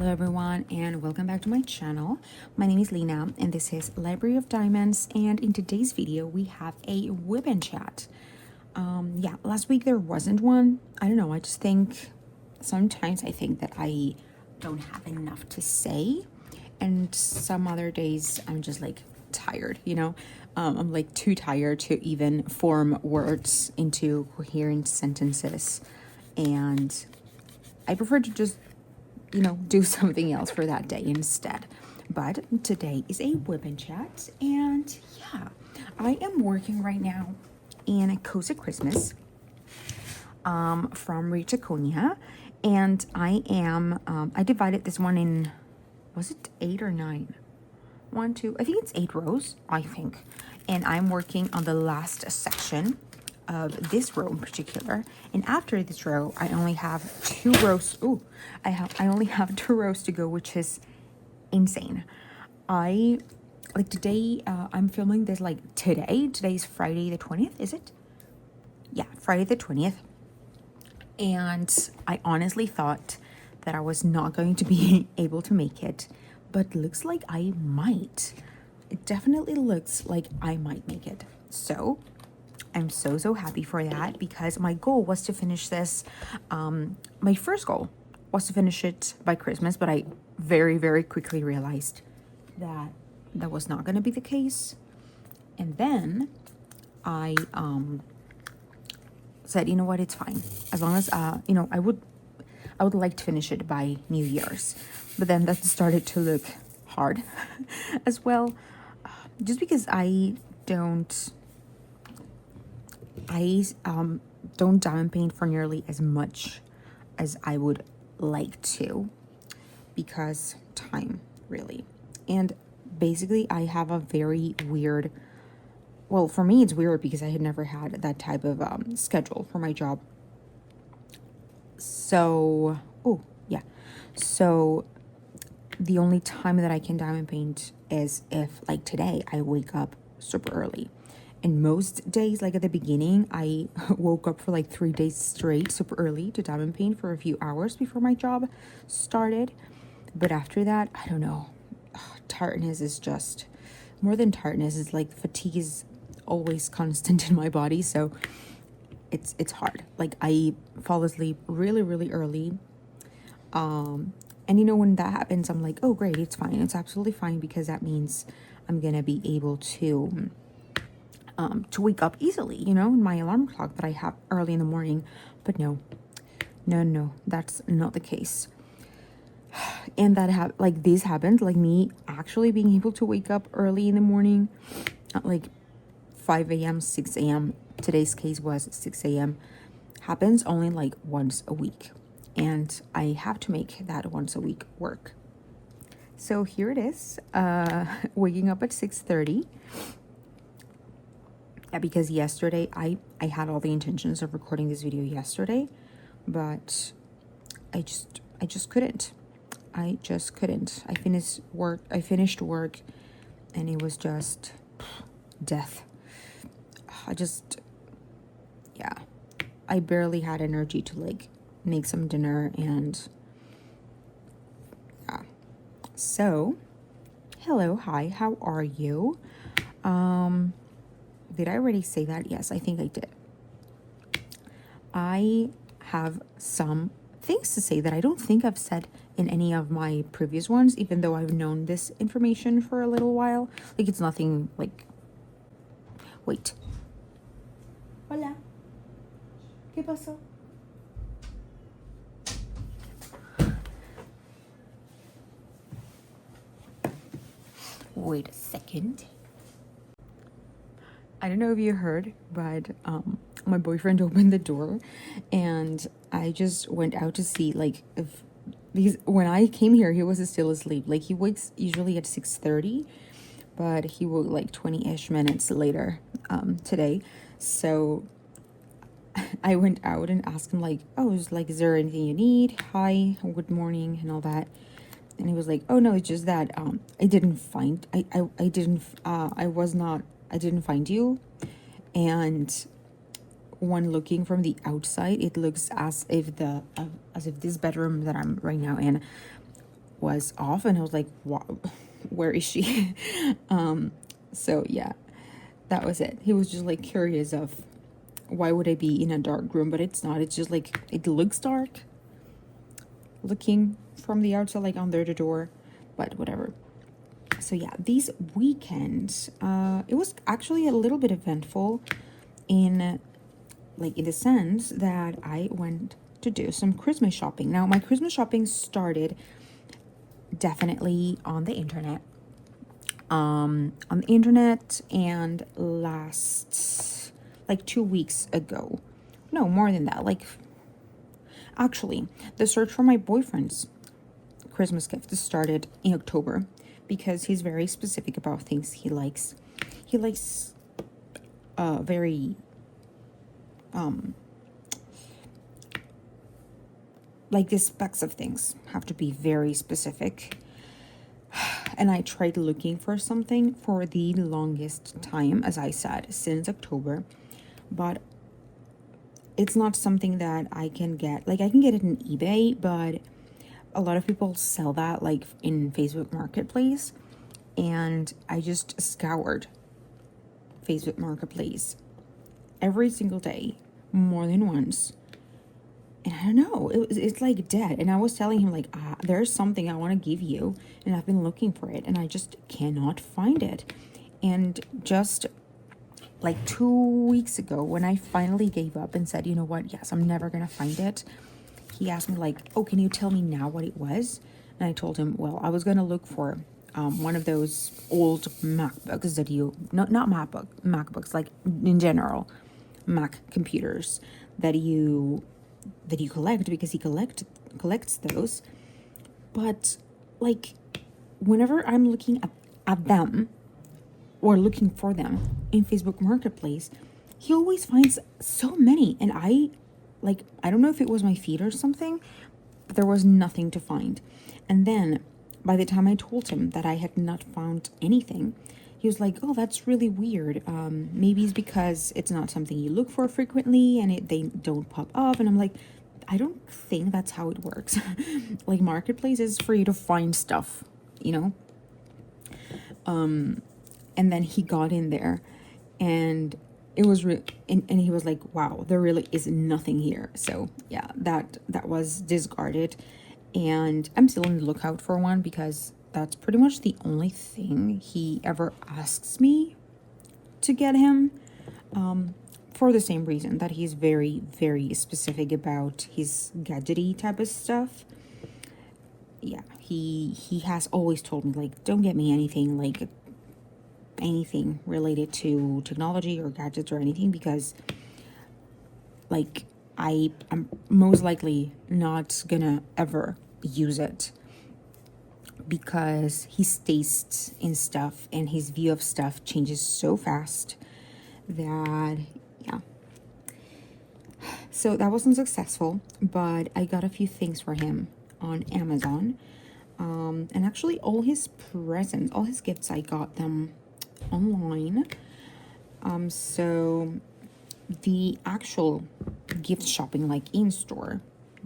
Hello everyone and welcome back to my channel. My name is Lena and this is Library of Diamonds, and in today's video we have a WIP and chat. Yeah, last week there wasn't one. I don't know, I just think sometimes I think that I don't have enough to say, and some other days I'm just like tired, you know? I'm like too tired to even form words into coherent sentences, and I prefer to just do something else for that day instead. But today is a WIP and chat, and yeah, I am working right now in a Cozy Christmas from Ritaconia, and I am I divided this one in, was it 8 or 9? 1, 2, I think it's 8 rows, I think. And I'm working on the last section of this row in particular, and after this row I only have 2 rows. I only have 2 rows to go, which is insane. I like today, I'm filming this like today's Friday the 20th, is it? Yeah, Friday the 20th, and I honestly thought that I was not going to be able to make it, but looks like I might. It definitely looks like I might make it. So I'm so happy for that, because my goal was to finish this. My first goal was to finish it by Christmas, but I very quickly realized that that was not going to be the case. And then I said, you know what, it's fine, as long as I would like to finish it by New Year's. But then that started to look hard as well, just because I don't diamond paint for nearly as much as I would like to, because time, really. And basically I have a very weird, well, for me it's weird because I had never had that type of schedule for my job. So so the only time that I can diamond paint is if, like today, I wake up super early. And most days, like at the beginning, I woke up for like 3 days straight super early to diamond paint for a few hours before my job started. But after that, I don't know. Tiredness is just, more than tiredness, is like fatigue is always constant in my body. So it's hard. Like I fall asleep really early. And when that happens, I'm like, oh great, it's fine. It's absolutely fine, because that means I'm gonna be able to wake up easily, in my alarm clock that I have early in the morning. But no, that's not the case. And that this happened, like me actually being able to wake up early in the morning at like 5 a.m., 6 a.m. Today's case was 6 a.m. happens only like once a week. And I have to make that once a week work. So here it is, waking up at 6:30. Yeah, because yesterday I had all the intentions of recording this video yesterday, but I just couldn't. I finished work and it was just death. I barely had energy to like make some dinner, and yeah. So hello, hi, how are you? Did I already say that? Yes, I think I did. I have some things to say that I don't think I've said in any of my previous ones, even though I've known this information for a little while. Like, it's nothing like, wait. Hola. ¿Qué pasó? Wait a second. I don't know if you heard, but my boyfriend opened the door, and I just went out to see, like, if when I came here, he was still asleep. Like, he wakes usually at 6:30, but he woke like 20-ish minutes later today. So I went out and asked him, like, oh, is there anything you need? Hi, good morning, and all that. And he was like, oh no, it's just that I didn't find you. And when looking from the outside, it looks as if this bedroom that I'm right now in was off, and I was like, where is she? So yeah, that was it. He was just like curious of why would I be in a dark room, but it's not. It's just like it looks dark looking from the outside, like under the door, but whatever. So yeah, these weekends, it was actually a little bit eventful in the sense that I went to do some Christmas shopping. Now my Christmas shopping started definitely on the internet. And last 2 weeks ago. No, more than that. Actually, the search for my boyfriend's Christmas gift started in October because he's very specific about things he likes. He likes very the specs of things have to be very specific. And I tried looking for something for the longest time, as I said, since October. But it's not something that I can get. I can get it in eBay, but a lot of people sell that in Facebook Marketplace. And I just scoured Facebook Marketplace every single day, more than once. And I don't know, it's dead. And I was telling him there's something I want to give you, and I've been looking for it, and I just cannot find it. And just 2 weeks ago, when I finally gave up and said, you know what, yes, I'm never gonna find it, he asked me oh, can you tell me now what it was? And I told him, well, I was gonna look for one of those old MacBooks that not MacBooks, in general, Mac computers that you collect, because he collects those. But whenever I'm looking at them or looking for them in Facebook Marketplace, he always finds so many, and I don't know if it was my feed or something, but there was nothing to find. And then by the time I told him that I had not found anything, he was like, oh, that's really weird. Maybe it's because it's not something you look for frequently and they don't pop up. And I'm like, I don't think that's how it works. Marketplace is for you to find stuff, And then he got in there, and it was and he was like, wow, there really is nothing here. So yeah, that was discarded, and I'm still on the lookout for one, because that's pretty much the only thing he ever asks me to get him, for the same reason that he's very, very specific about his gadgety type of stuff. Yeah, he has always told me, don't get me anything related to technology or gadgets or anything, because I'm most likely not gonna ever use it, because his taste in stuff and his view of stuff changes so fast that, yeah. So that wasn't successful, but I got a few things for him on Amazon. And actually all his presents, all his gifts, I got them online. So the actual gift shopping, in store,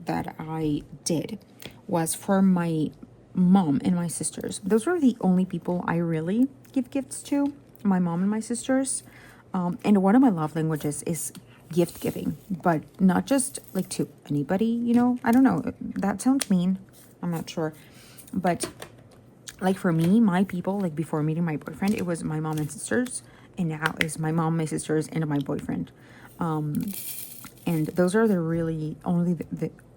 that I did was for my mom and my sisters. Those were the only people I really give gifts to, my mom and my sisters. And one of my love languages is gift giving, but not just to anybody, I don't know, that sounds mean, I'm not sure, but for me, my people, before meeting my boyfriend, it was my mom and sisters, and now it's my mom, my sisters, and my boyfriend. And those are really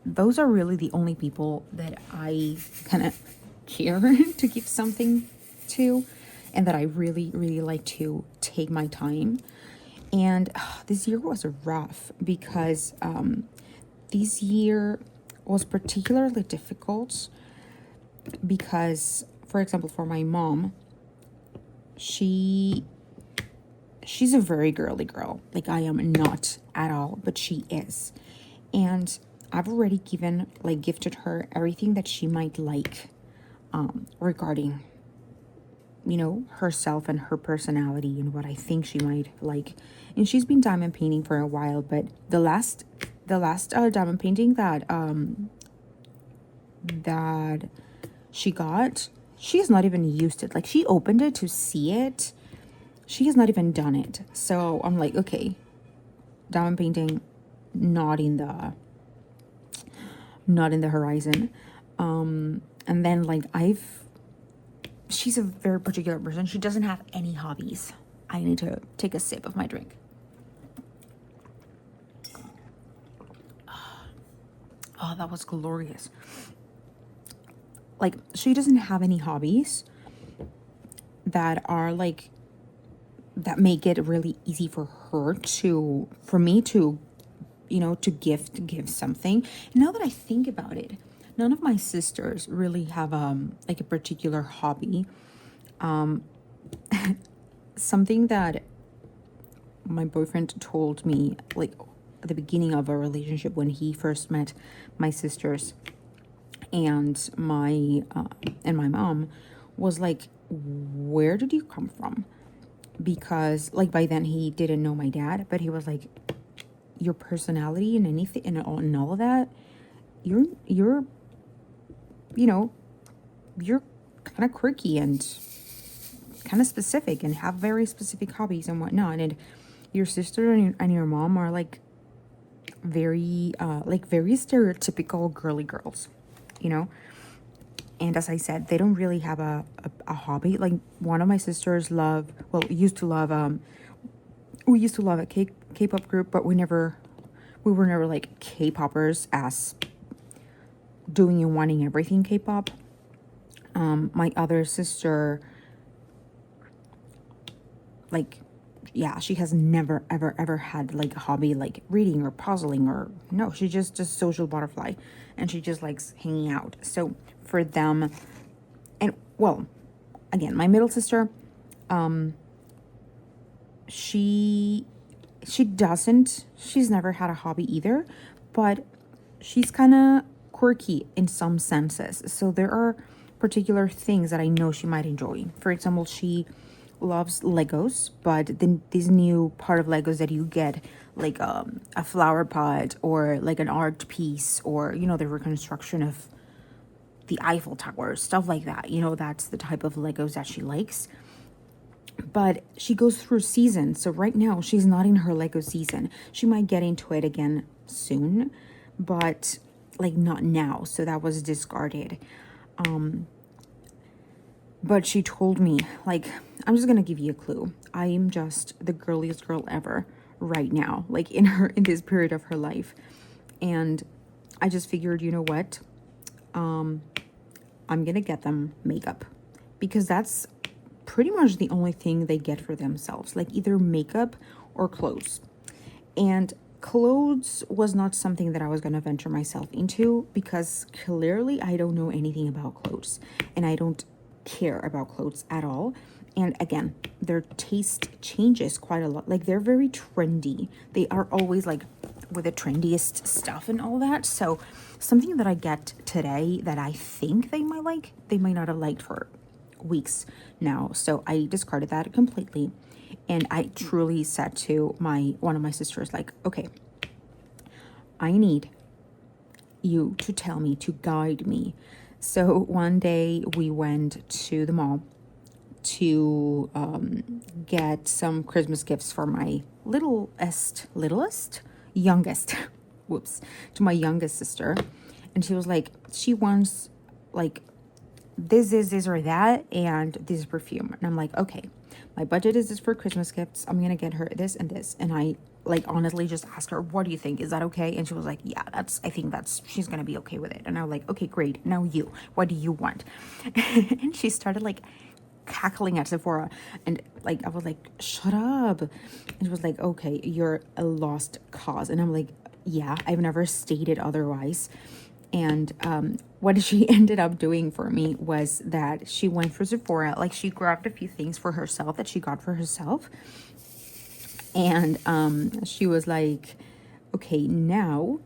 the only people that I kind of care to give something to, and that I really, really like to take my time. And this year was rough, because this year was particularly difficult because, for example, for my mom, she's a very girly girl. I am not at all, but she is. And I've already gifted her everything that she might like, regarding, herself and her personality and what I think she might like. And she's been diamond painting for a while, but the last diamond painting that she got, she has not even used it. Like, she opened it to see it. She has not even done it. So I'm like, okay, diamond painting, not in the horizon. And then like she's a very particular person. She doesn't have any hobbies. I need to take a sip of my drink. Oh, that was glorious. Like, she doesn't have any hobbies that are like, that make it really easy for me to, to give something. And now that I think about it, none of my sisters really have like a particular hobby. Something that my boyfriend told me, like, at the beginning of our relationship, when he first met my sisters and my mom, was like, where did you come from? Because like by then he didn't know my dad, but he was like, your personality and anything and all of that, you're you're kind of quirky and kind of specific and have very specific hobbies and whatnot. And your sister and your mom are like very very stereotypical girly girls, And as I said, they don't really have a hobby. Like, one of my sisters used to love a K-pop group, but we were never like K-poppers as doing and wanting everything K-pop. My other sister, like, yeah, she has never ever had like a hobby like reading or puzzling, or no, she's just a social butterfly, and she just likes hanging out. So for them, and well, again, my middle sister, she's never had a hobby either, but she's kind of quirky in some senses. So there are particular things that I know she might enjoy. For example, she loves Legos, but then this new part of Legos that you get, like a flower pot or like an art piece, or the reconstruction of the Eiffel Tower, stuff like that. That's the type of Legos that she likes. But she goes through seasons. So right now she's not in her Lego season. She might get into it again soon, but like not now. So that was discarded. But she told me, like, I'm just gonna give you a clue. I am just the girliest girl ever right now, like in this period of her life. And I just figured, you know what? I'm gonna get them makeup, because that's pretty much the only thing they get for themselves, like either makeup or clothes. And clothes was not something that I was gonna venture myself into, because clearly I don't know anything about clothes, and I don't care about clothes at all. And again, their taste changes quite a lot. Like, they're very trendy. They are always like with the trendiest stuff and all that. So something that I get today that I think they might like, they might not have liked for weeks now. So I discarded that completely. And I truly said to one of my sisters, like, okay, I need you to tell me, to guide me. So one day we went to the mall to get some Christmas gifts for my youngest, whoops, to my youngest sister. And she was like, she wants like this or that, and this perfume. And I'm like, okay, my budget is this for Christmas gifts. I'm gonna get her this and this. And I like honestly just asked her, what do you think? Is that okay? And she was like, yeah, I think she's gonna be okay with it. And I was like, okay, great. Now what do you want? And she started like cackling at Sephora, and like I was like, shut up. And she was like, okay, you're a lost cause. And I'm like, yeah, I've never stated otherwise. And what she ended up doing for me was that she went for Sephora, like she grabbed a few things for herself that she got for herself. And she was like, okay, now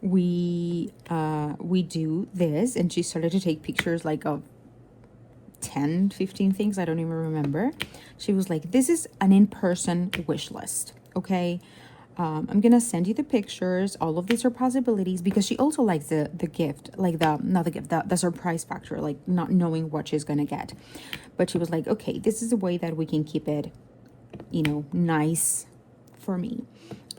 we do this. And she started to take pictures like of 10, 15 things. I don't even remember. She was like, this is an in-person wish list. Okay. I'm gonna send you the pictures. All of these are possibilities because she also likes the gift, like the not the gift, the surprise factor, like not knowing what she's gonna get. But she was like, okay, this is a way that we can keep it, nice for me.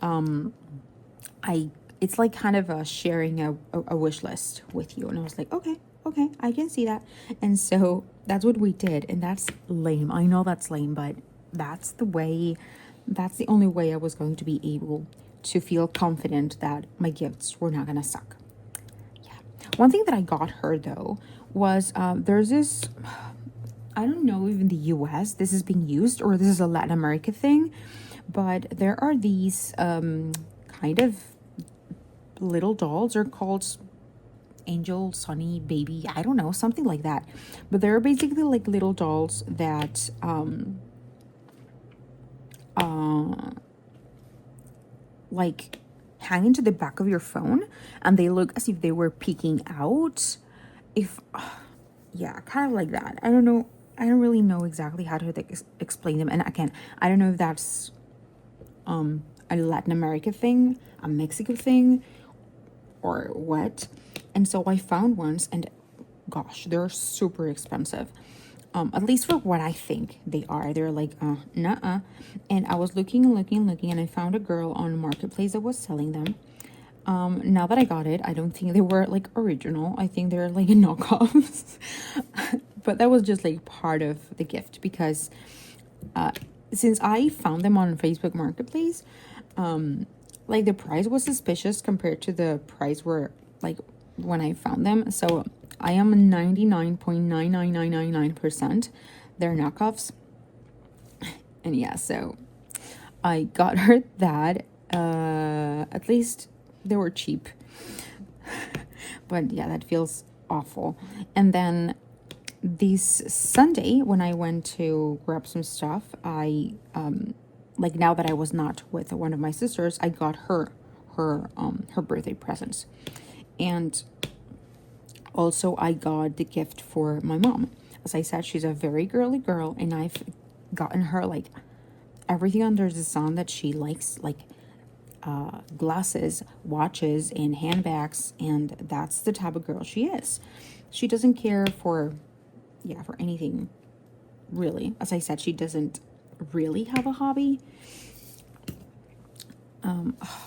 I it's like kind of a sharing a wish list with you, and I was like, okay, I can see that. And so that's what we did, and that's lame. I know that's lame, but that's the way. That's the only way I was going to be able to feel confident that my gifts were not gonna suck. Yeah. One thing that I got her though was there's this. I don't know if in the US this is being used or this is a Latin America thing, but there are these kind of little dolls. Are called Angel, Sunny, Baby, I don't know, something like that. But they're basically like little dolls that like hang into the back of your phone, and they look as if they were peeking out. If yeah, kind of like that. I don't know. I don't really know exactly how to explain them. And again, I don't know if that's a Latin America thing, a Mexico thing, or what. And so I found ones, and gosh, they're super expensive. At least for what I think they are. They're like, nuh-uh. And I was looking, and I found a girl on Marketplace that was selling them. Now that I got it, I don't think they were like original. I think they're like knockoffs. But that was just like part of the gift because since I found them on Facebook Marketplace, like the price was suspicious compared to the price where like when I found them. So I am 99.99999% they're knockoffs. And yeah, so I got her that. At least they were cheap. But yeah, that feels awful. And then this Sunday when I went to grab some stuff, I like now that I was not with one of my sisters, I got her birthday presents. And also I got the gift for my mom. As I said, she's a very girly girl, and I've gotten her like everything under the sun that she likes, like glasses, watches, and handbags, and that's the type of girl she is. She doesn't care for anything really. As I said, she doesn't really have a hobby.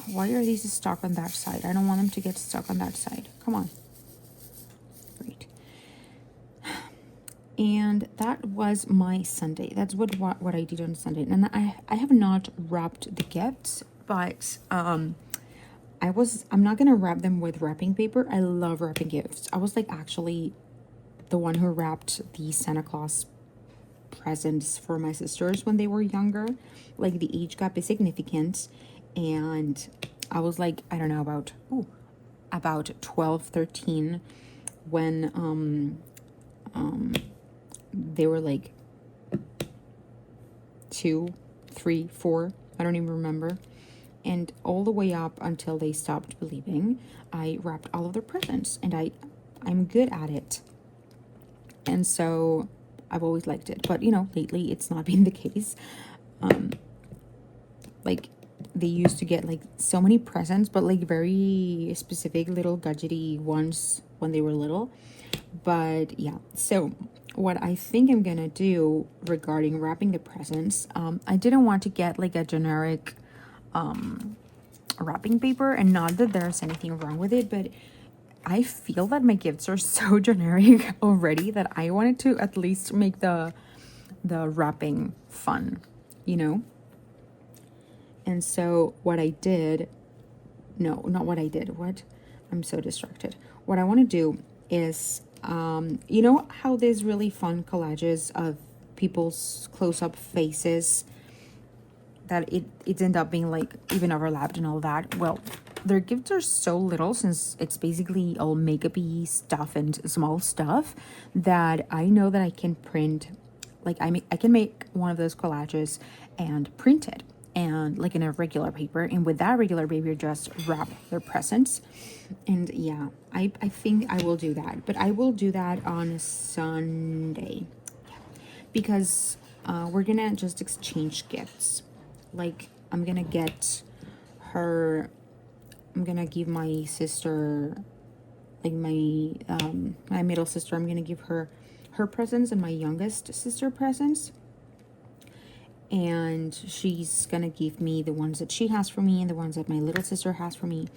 Why are these stuck on that side? I don't want them to get stuck on that side. Come on. Great. And that was my Sunday. That's what I did on Sunday. And I have not wrapped the gifts, but I'm not gonna wrap them with wrapping paper. I love wrapping gifts. I was like actually the one who wrapped the Santa Claus presents for my sisters when they were younger. Like the age gap is significant, and I was like, I don't know, about 12, 13 when they were like 2, 3, 4, I don't even remember. And all the way up until they stopped believing, I wrapped all of their presents, and I'm good at it. And so I've always liked it. But lately it's not been the case. Like they used to get like so many presents, but like very specific little gadgety ones when they were little. But yeah, so what I think I'm gonna do regarding wrapping the presents, I didn't want to get like a generic wrapping paper, and not that there's anything wrong with it, but I feel that my gifts are so generic already that I wanted to at least make the wrapping fun, And so what I did, no, not what I did. What? I'm so distracted. What I want to do is, you know how there's really fun collages of people's close-up faces that it ended up being like even overlapped and all that. Well, their gifts are so little, since it's basically all makeup-y stuff and small stuff, that I know that I can print, like I can make one of those collages and print it, and like in a regular paper, and with that regular paper just wrap their presents. And yeah, I think I will do that, but I will do that on Sunday, because we're gonna just exchange gifts. Like I'm gonna get I'm gonna give my sister, like my middle sister, I'm gonna give her presents and my youngest sister presents. And she's gonna give me the ones that she has for me and the ones that my little sister has for me,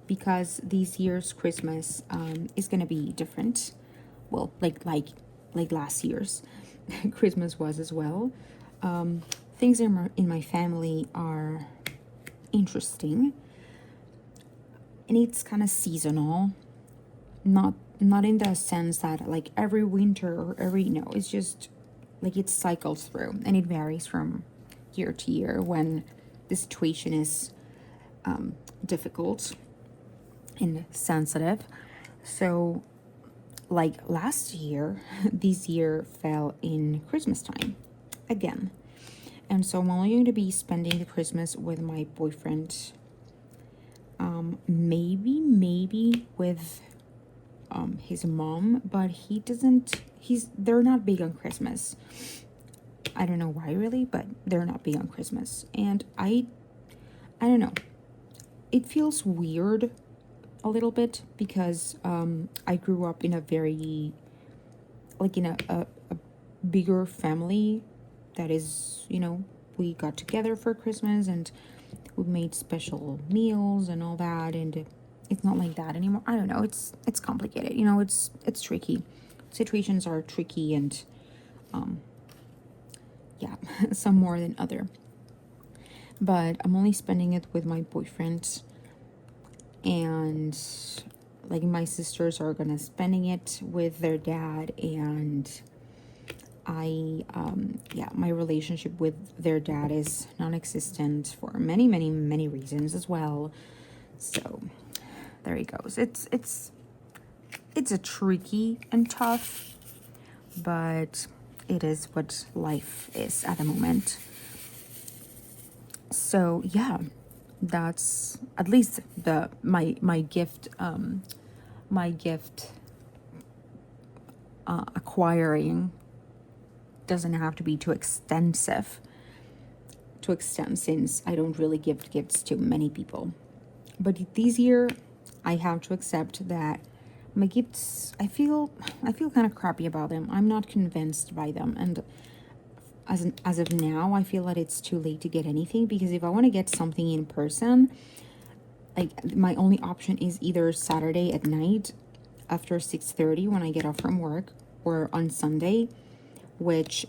because this year's Christmas is gonna be different. Well, like last year's Christmas was as well. Things in my family are interesting, and it's kind of seasonal. Not in the sense that like every winter or every, no, it's just like it cycles through, and it varies from year to year when the situation is difficult and sensitive. So like last year, this year fell in Christmas time again. And so I'm only going to be spending the Christmas with my boyfriend. Maybe with his mom, but they're not big on Christmas. I don't know why really, but they're not big on Christmas. And I don't know. It feels weird a little bit because I grew up in a very, like in a bigger family that is, we got together for Christmas and we made special meals and all that, and it's not like that anymore. I don't know, it's complicated, it's tricky. Situations are tricky, and yeah, some more than other. But I'm only spending it with my boyfriend, and like my sisters are gonna spending it with their dad, and my relationship with their dad is non-existent for many reasons as well. So there he goes. It's a tricky and tough, but it is what life is at the moment. So yeah, that's at least my gift acquiring doesn't have to be too extensive since I don't really give gifts to many people. But this year I have to accept that my gifts, I feel kind of crappy about them. I'm not convinced by them, and as of now I feel that it's too late to get anything, because if I want to get something in person, like my only option is either Saturday at night after 6:30 when I get off from work, or on Sunday, which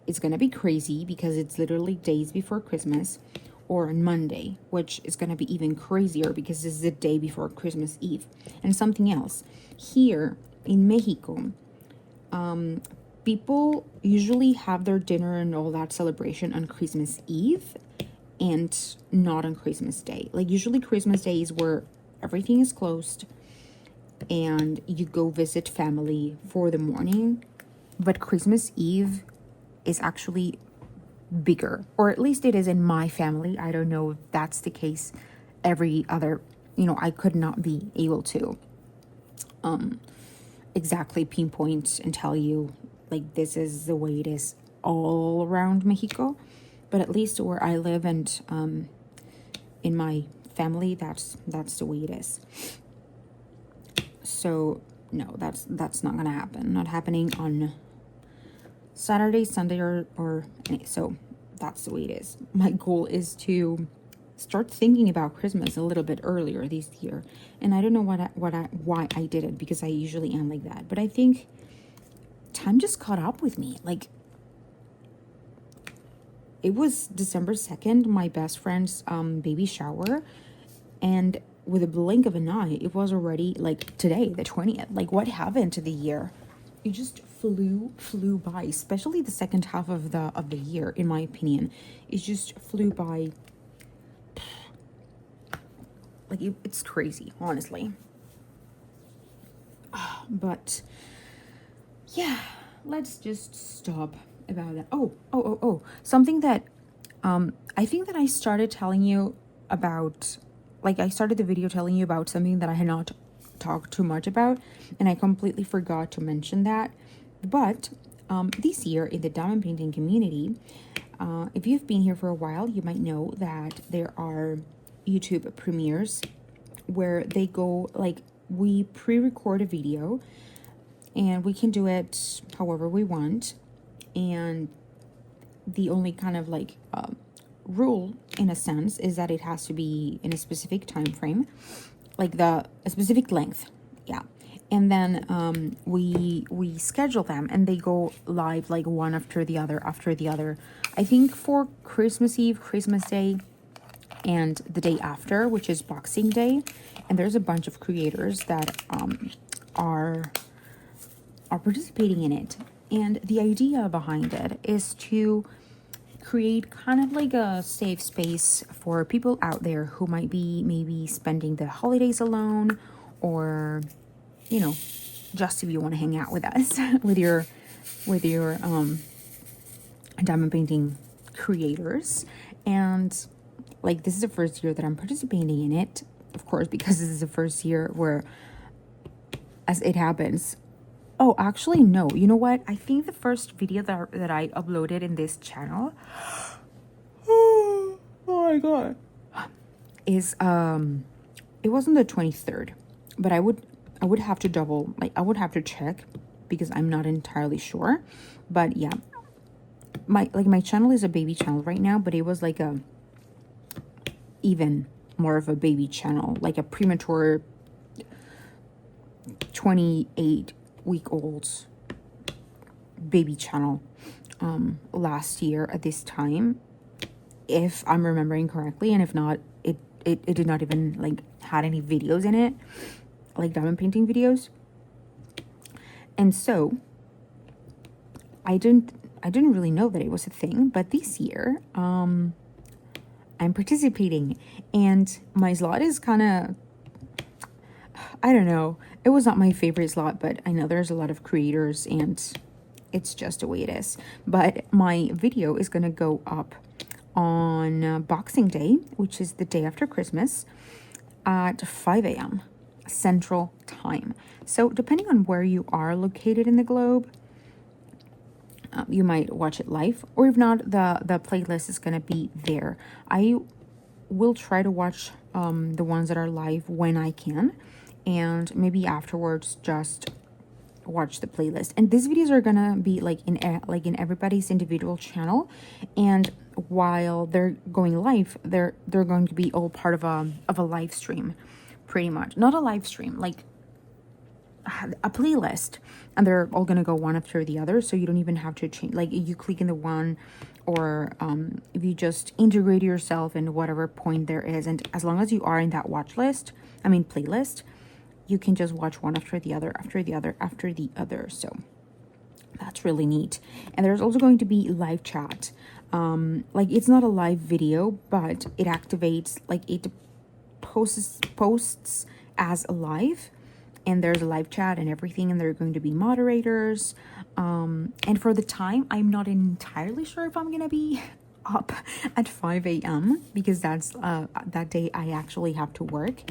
is gonna be crazy because it's literally days before Christmas, or on Monday, which is gonna be even crazier because this is the day before Christmas Eve. And something else, here in Mexico, people usually have their dinner and all that celebration on Christmas Eve and not on Christmas Day. Like usually Christmas Day is where everything is closed and you go visit family for the morning, but Christmas Eve is actually bigger, or at least it is in my family. I don't know if that's the case every other, I could not be able to exactly pinpoint and tell you like this is the way it is all around Mexico, but at least where I live and in my family, that's the way it is. So no, that's not gonna happen. Not happening on Saturday, Sunday, or so that's the way it is. My goal is to start thinking about Christmas a little bit earlier this year, and I don't know why I did it, because I usually am like that, but I think time just caught up with me. Like it was December 2nd, my best friend's baby shower, and with a blink of an eye, it was already like today, the 20th. Like what happened to the year? It just flew by, especially the second half of the year, in my opinion. It just flew by. Like it's crazy, honestly. But yeah, let's just stop about that. Oh, something that I think that I started telling you about, like I started the video telling you about something that I had not talked too much about, and I completely forgot to mention that. But this year in the diamond painting community, if you've been here for a while, you might know that there are YouTube premieres where they go like, we pre-record a video and we can do it however we want, and the only kind of like rule in a sense is that it has to be in a specific time frame, like a specific length. Yeah. And then we schedule them and they go live like one after the other after the other. I think for Christmas Eve, Christmas Day, and the day after, which is Boxing Day. And there's a bunch of creators that are participating in it. And the idea behind it is to create kind of like a safe space for people out there who might be maybe spending the holidays alone, or you know, just if you want to hang out with us with your diamond painting creators. And like, this is the first year that I'm participating in it, of course, because this is the first year where, as it happens. Oh, actually, no. You know what? I think the first video that I uploaded in this channel, oh my god, is it wasn't the 23rd, but I would have to I would have to check because I'm not entirely sure. But yeah, my channel is a baby channel right now, but it was like a even more of a baby channel, like a premature 28-week-old baby channel last year at this time, if I'm remembering correctly. And if not, it did not even like had any videos in it, like diamond painting videos. And so I didn't really know that it was a thing, but this year I'm participating, and my slot is kind of, I don't know, it was not my favorite slot, but I know there's a lot of creators and it's just the way it is. But my video is going to go up on Boxing Day, which is the day after Christmas, at 5 a.m. Central Time. So depending on where you are located in the globe, you might watch it live, or if not, the playlist is going to be there. I will try to watch the ones that are live when I can, and maybe afterwards just watch the playlist. And these videos are gonna be like in everybody's individual channel, and while they're going live, they're going to be all part of a live stream, pretty much. Not a live stream, like a playlist, and they're all gonna go one after the other, so you don't even have to change. Like, you click in the one, or if you just integrate yourself in whatever point there is, and as long as you are in that playlist, you can just watch one after the other, after the other, after the other. So that's really neat. And there's also going to be live chat. Like, it's not a live video, but it activates, like, it posts as a live, and there's a live chat and everything, and there are going to be moderators. And for the time, I'm not entirely sure if I'm gonna be up at 5 a.m. because that's that day I actually have to work.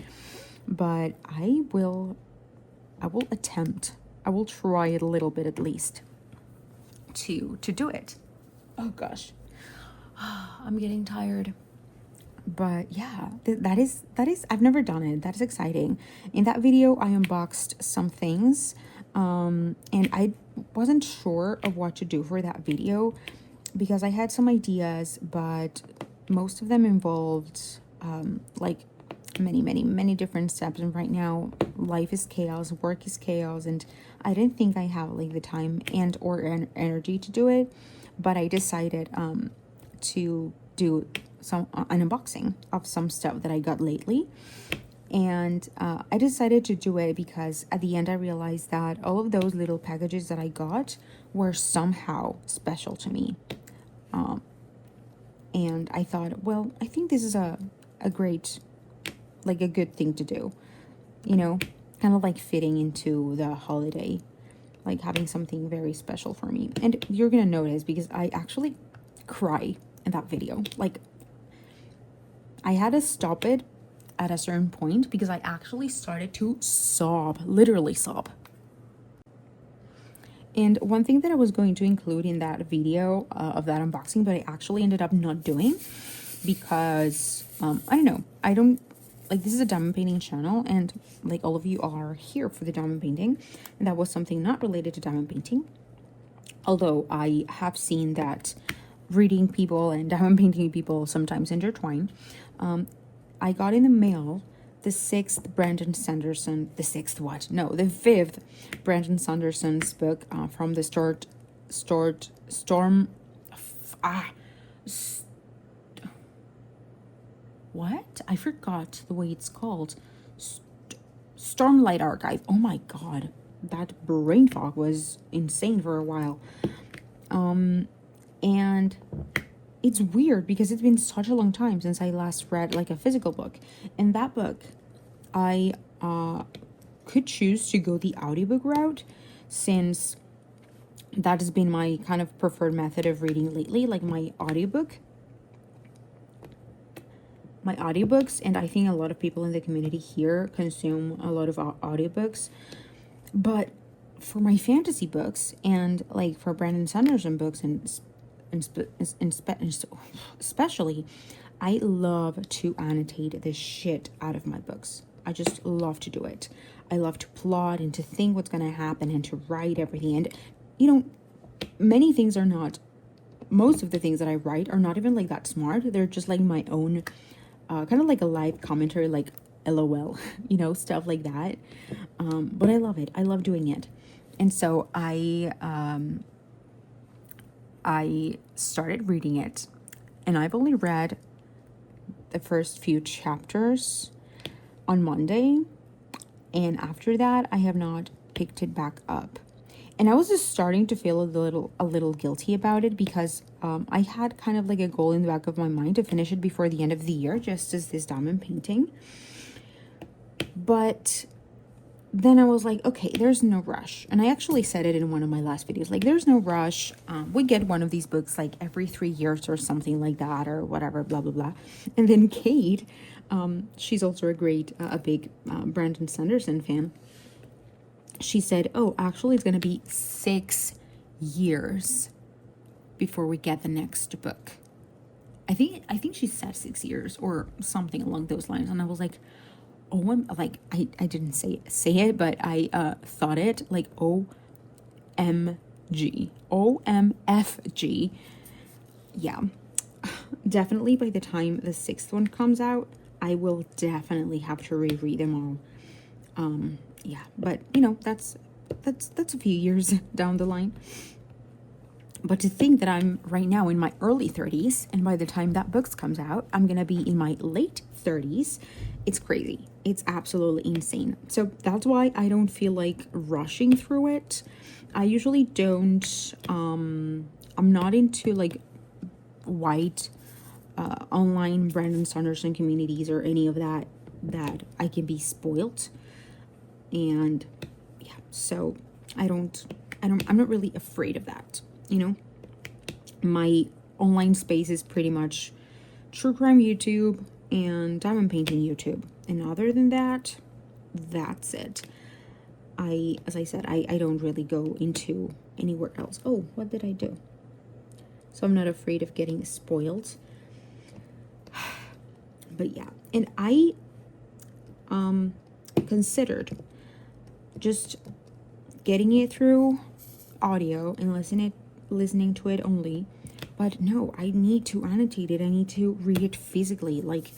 But I will try it a little bit at least to do it. Oh gosh, I'm getting tired. But yeah, that is I've never done it. That is exciting. In that video, I unboxed some things, and I wasn't sure of what to do for that video because I had some ideas, but most of them involved like many different steps. And right now, life is chaos, work is chaos, and I didn't think I have like the time and or energy to do it. But I decided to do an unboxing of some stuff that I got lately. And I decided to do it because at the end I realized that all of those little packages that I got were somehow special to me. And I thought, well, I think this is a great, like a good thing to do, you know, kind of like fitting into the holiday, like having something very special for me. And you're gonna notice because I actually cry in that video. Like, I had to stop it at a certain point because I actually started to sob, literally sob. And one thing that I was going to include in that video of that unboxing, but I actually ended up not doing, because I don't know. I don't like, this is a diamond painting channel, and like all of you are here for the diamond painting, and that was something not related to diamond painting. Although I have seen that reading people and diamond painting people sometimes intertwine. I got in the mail the fifth Brandon Sanderson's book from the what? I forgot the way it's called. Stormlight Archive. Oh my god. That brain fog was insane for a while. And it's weird because it's been such a long time since I last read like a physical book. And that book, I could choose to go the audiobook route, since that has been my kind of preferred method of reading lately, like my audiobooks, and I think a lot of people in the community here consume a lot of audiobooks. But for my fantasy books, and like for Brandon Sanderson books, and especially, I love to annotate the shit out of my books. I just love to do it. I love to plot and to think what's going to happen and to write everything. And, you know, most of the things that I write are not even like that smart. They're just like my own, kind of like a live commentary, like LOL, you know, stuff like that. But I love it. I love doing it. And so I started reading it, and I've only read the first few chapters on Monday, and after that I have not picked it back up. And I was just starting to feel a little guilty about it, because I had kind of like a goal in the back of my mind to finish it before the end of the year, just as this diamond painting. But then I was like, okay, there's no rush. And I actually said it in one of my last videos, like, there's no rush. We get one of these books like every 3 years or something like that, or whatever, blah, blah, blah. And then Kate, she's also a big Brandon Sanderson fan. She said, oh, actually it's going to be 6 years before we get the next book. I think she said 6 years or something along those lines. And I was like, oh, I'm like, I didn't say it, but I thought it, like, OMFG. Yeah, definitely by the time the 6th one comes out, I will definitely have to reread them all. Yeah, but you know, that's a few years down the line. But to think that I'm right now in my early 30s, and by the time that book comes out, I'm gonna be in my late 30s, it's crazy. It's absolutely insane. So that's why I don't feel like rushing through it. I usually don't. I'm not into like white online Brandon Sanderson communities or any of that I can be spoiled. And yeah, so I'm not really afraid of that. You know, my online space is pretty much true crime YouTube and diamond painting YouTube. And other than that, that's it. As I said, I don't really go into anywhere else. Oh, what did I do? So I'm not afraid of getting spoiled. But yeah, and I considered just getting it through audio and listening to it only. But no, I need to annotate it. I need to read it physically. Like,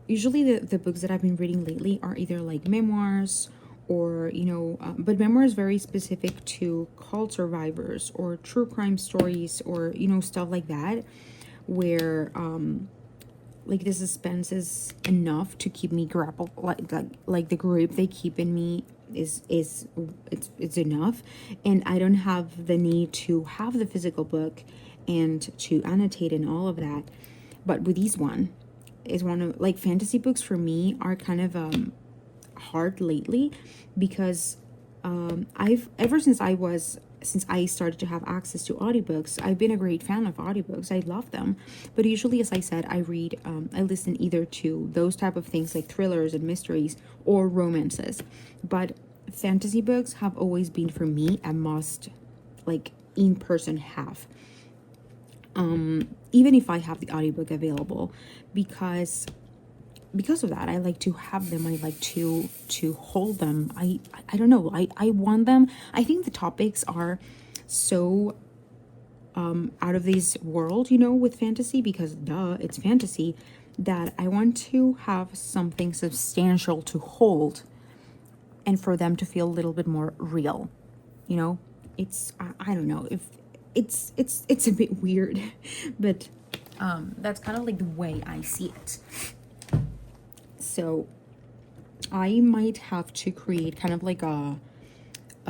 usually the books that I've been reading lately are either like memoirs or, you know, but memoirs very specific to cult survivors or true crime stories, or, you know, stuff like that, where like the suspense is enough to keep me grappled, like the grip they keep in me is it's enough, and I don't have the need to have the physical book and to annotate and all of that. But with these one of like fantasy books for me are kind of hard lately, because I've ever since I started to have access to audiobooks, I've been a great fan of audiobooks. I love them. But usually, as I said, I listen either to those type of things like thrillers and mysteries or romances. But fantasy books have always been for me a must, like in-person have. even if I have the audiobook available, because of that, I like to have them. I like to hold them. I don't know. I want them. I think the topics are so out of this world, with fantasy, because duh, it's fantasy, that I want to have something substantial to hold and for them to feel a little bit more real. It's I don't know if it's a bit weird, but that's kind of like the way I see it. So I might have to create kind of like a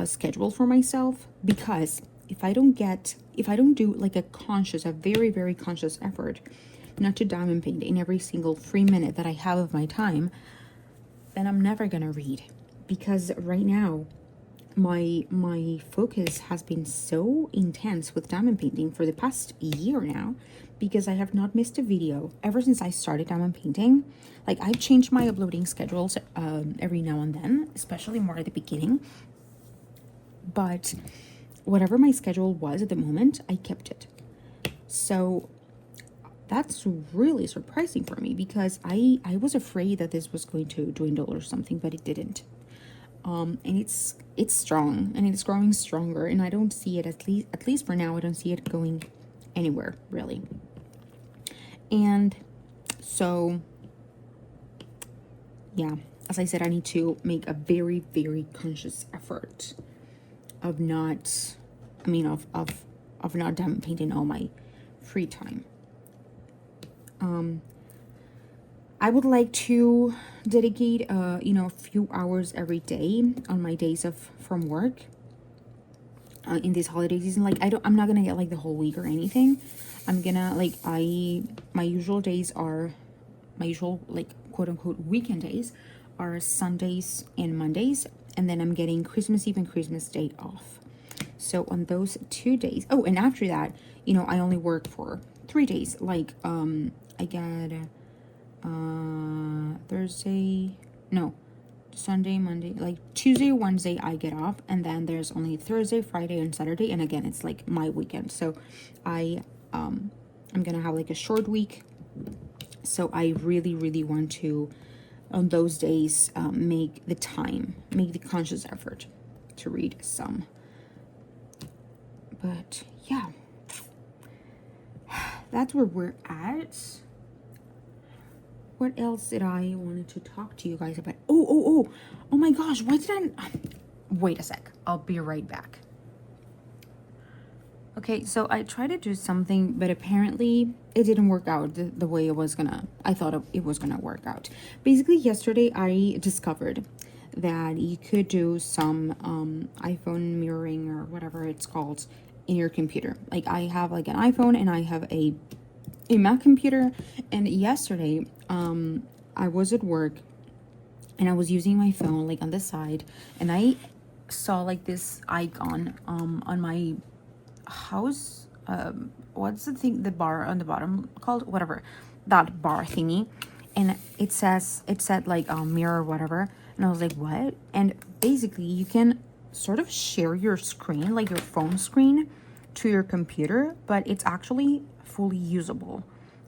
schedule for myself, because if I don't do like a very, very conscious effort not to diamond paint in every single free minute that I have of my time, then I'm never gonna read. Because right now my focus has been so intense with diamond painting for the past year now, because I have not missed a video ever since I started diamond painting. Like, I've changed my uploading schedules every now and then, especially more at the beginning, but whatever my schedule was at the moment, I kept it. So that's really surprising for me, because I was afraid that this was going to dwindle or something, but it didn't. And it's strong, and it's growing stronger, and I don't see it, at least for now, I don't see it going anywhere really. And so yeah, as I said, I need to make a very, very conscious effort of not diamond painting all my free time. I would like to dedicate a few hours every day on my days from work in this holiday season. Like, I'm not gonna get like the whole week or anything. I'm gonna my usual days are, my usual like quote unquote weekend days are Sundays and Mondays, and then I'm getting Christmas Eve and Christmas Day off. So on those 2 days, and after that, I only work for 3 days. Like I get Sunday, Monday, like Tuesday, Wednesday I get off, and then there's only Thursday, Friday, and Saturday, and again it's like my weekend. So I'm gonna have like a short week. So I really, really want to, on those days, make the conscious effort to read some. But yeah, that's where we're at. What else did I wanted to talk to you guys about? Oh my gosh, why did I... Wait a sec, I'll be right back. Okay, so I tried to do something, but apparently it didn't work out the way I thought it was gonna work out. Basically, yesterday I discovered that you could do some iPhone mirroring, or whatever it's called, in your computer. Like, I have like an iPhone and I have a Mac computer, and yesterday I was at work and I was using my phone like on the side, and I saw like this icon on my house. What's the bar on the bottom called? Whatever, that bar thingy. And it said like mirror or whatever, and I was like, what? And basically you can sort of share your screen, like your phone screen, to your computer, but it's actually fully usable.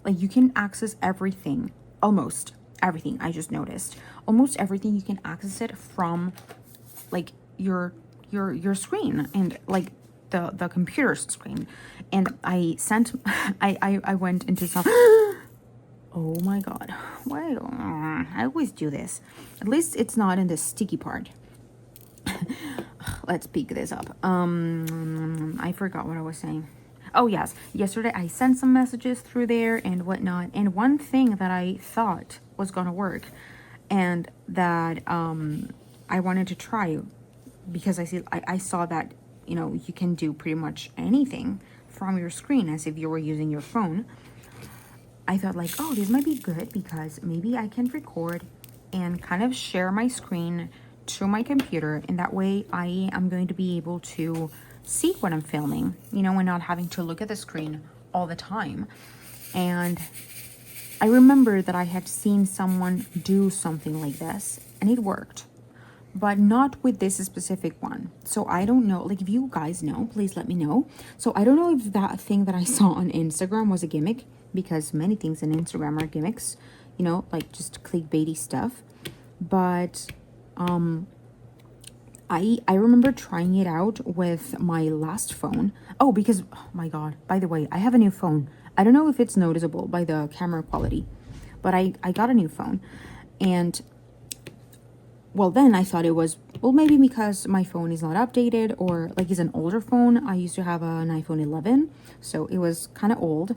Like, you can access everything, almost everything. I just noticed almost everything, you can access it from like your screen, and like the computer's screen. And I went into some oh my god, why I always do this. At least it's not in the sticky part. Let's pick this up. I forgot what I was saying. Oh yes, yesterday I sent some messages through there and whatnot, and one thing that I thought was gonna work, and that I wanted to try, because I saw that you can do pretty much anything from your screen as if you were using your phone. I thought like, oh, this might be good, because maybe I can record and kind of share my screen to my computer, and that way I am going to be able to see what I'm filming, and not having to look at the screen all the time. And I remember that I had seen someone do something like this, and it worked. but not with this specific one. So I don't know, like if you guys know, please let me know. So I don't know if that thing that I saw on Instagram was a gimmick, because many things on Instagram are gimmicks, you know, like just clickbaity stuff. But I remember trying it out with my last phone. Oh, because, oh my God, by the way, I have a new phone. I don't know if it's noticeable by the camera quality, but I got a new phone. And, well, then I thought it was, well, maybe because my phone is not updated, or like it's an older phone. I used to have an iPhone 11, so it was kind of old.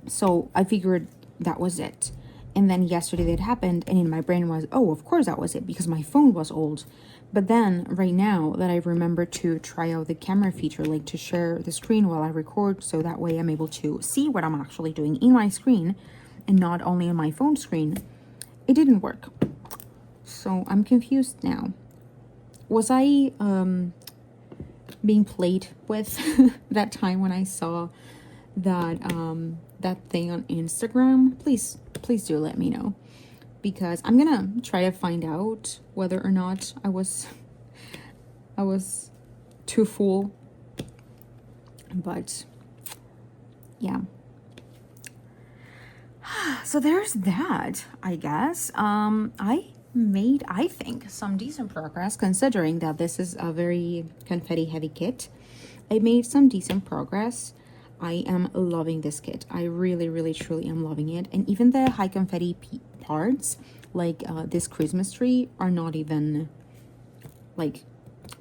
So I figured that was it. And then yesterday that happened, and in my brain was, oh, of course that was it, because my phone was old. But then right now that I remember to try out the camera feature, like to share the screen while I record, so that way I'm able to see what I'm actually doing in my screen and not only on my phone screen, it didn't work. So I'm confused now. Was I being played with that time when I saw that that thing on Instagram? Please do let me know, because I'm gonna try to find out whether or not I was too full. But yeah, so there's that, I guess. I made, I think, some decent progress, considering that this is a very confetti heavy kit. I made some decent progress. I am loving this kit. I really, really, truly am loving it. And even the high confetti parts, like this Christmas tree, are not even, like,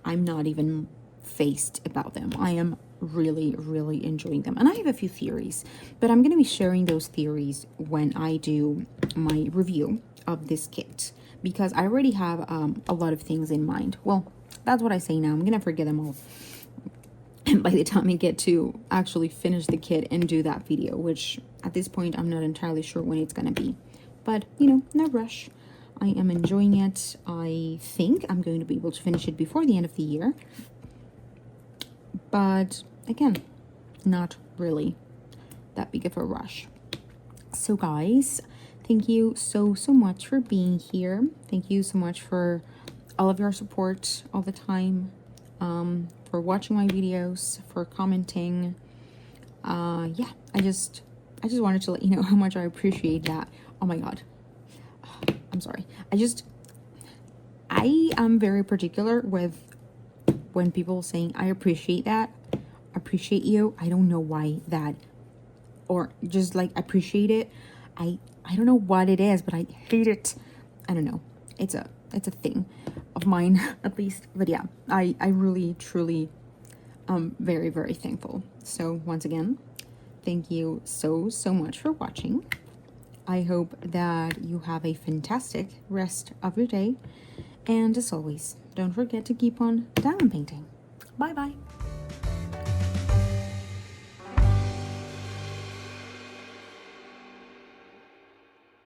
I'm not even phased about them. I am really, really enjoying them. And I have a few theories, but I'm going to be sharing those theories when I do my review of this kit, because I already have a lot of things in mind. Well, that's what I say now. I'm going to forget them all. And by the time I get to actually finish the kit and do that video, which at this point I'm not entirely sure when it's gonna be, but you know, no rush. I am enjoying it. I think I'm going to be able to finish it before the end of the year, but again, not really that big of a rush. So guys, thank you so much for being here. Thank you so much for all of your support all the time, for watching my videos, for commenting. Yeah, I just wanted to let you know how much I appreciate that. Oh my God, I'm sorry. I am very particular with when people saying I appreciate that, appreciate you. I don't know why that, or just like appreciate it. I don't know what it is, but I hate it. I don't know. It's a thing of mine, at least. But yeah, I really, truly very, very thankful. So once again, thank you so much for watching. I hope that you have a fantastic rest of your day. And as always, don't forget to keep on diamond painting. Bye bye.